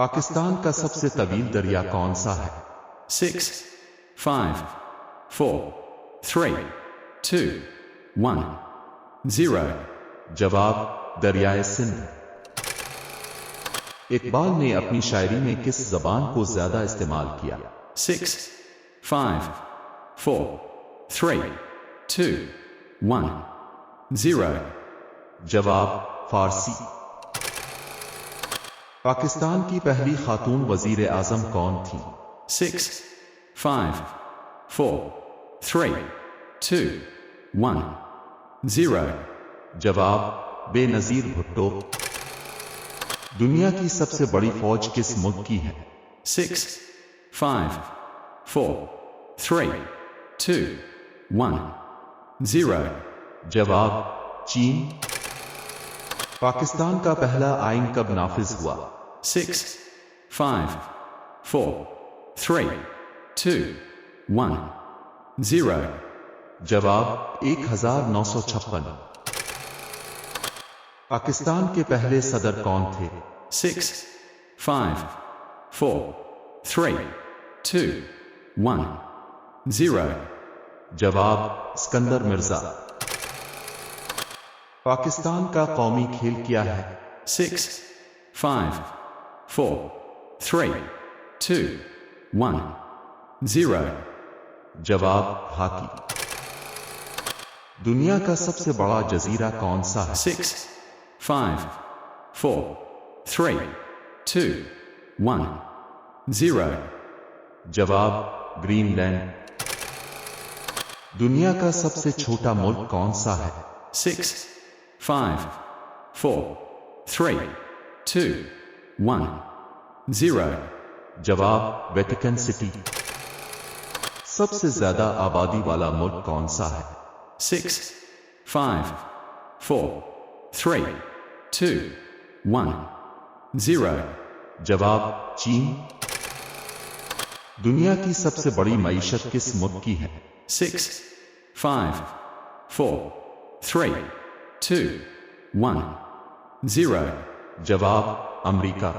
पाकिस्तान का सबसे तवील दरिया कौन सा है? 6, 5, 4, 3, 2, 1, 0. जवाब दरियाए सिंध। इकबाल ने अपनी शायरी में किस जबान को ज्यादा इस्तेमाल किया? 6, 5, 4, 3, 2, 1, 0. जवाब फारसी। पाकिस्तान की पहली खातून वजीर आजम कौन थी? 6, 5, 4, 3, 2, 1, 0. जवाब बेनजीर भुट्टो। दुनिया की सबसे बड़ी फौज किस मुल्क की है? 6, 5, 4, 3, 2, 1, 0. जवाब चीन। पाकिस्तान का पहला आइन कब नाफिज हुआ? 6, 5, 4, 3, 2, 1, 0. जवाब 1956। पाकिस्तान के पहले सदर कौन थे? 6, 5, 4, 3, 2, 1, 0. जवाब सिकंदर मिर्जा। पाकिस्तान का कौमी खेल क्या है? 6, 5, 4, 3, 2, 1, 0. जवाब हॉकी। दुनिया का सबसे बड़ा जजीरा कौन सा है? 6, 5, 4, 3, 2, 1, 0. जवाब ग्रीनलैंड। दुनिया का सबसे छोटा मुल्क कौन सा है? 6, 5, 4, 3, 2, 1, 0. जवाब वेटिकन सिटी। सबसे ज्यादा आबादी वाला मुल्क कौन सा है? 6, 5, 4, 3, 2, 1, 0. जवाब चीन। दुनिया की सबसे बड़ी मईशत किस मुल्क की है? 6, 5, 4, 3, 2, 1, 0. जवाब अमेरिका।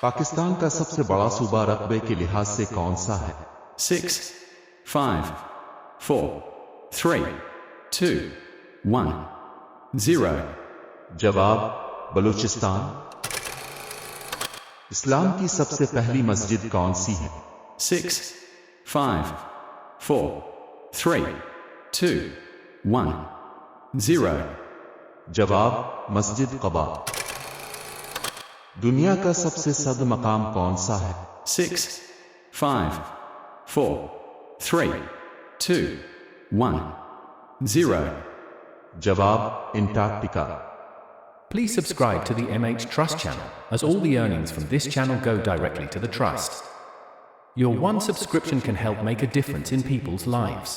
पाकिस्तान का सबसे बड़ा सूबा रकबे के लिहाज से कौन सा है? 6, 5, 4, 3, 2, 1, 0. जवाब बलूचिस्तान। इस्लाम की सबसे पहली मस्जिद कौन सी है? 6, 5, 4, 3, 2, 1, 0. जवाब मस्जिद क़बा। दुनिया का सबसे सद मकाम कौन सा है? 6, 5, 4, 3, 2, 1, 0. जवाब Antarctica. Please subscribe to the MH Trust channel, as all the earnings from this channel go directly to the Trust. Your one subscription can help make a difference in people's lives.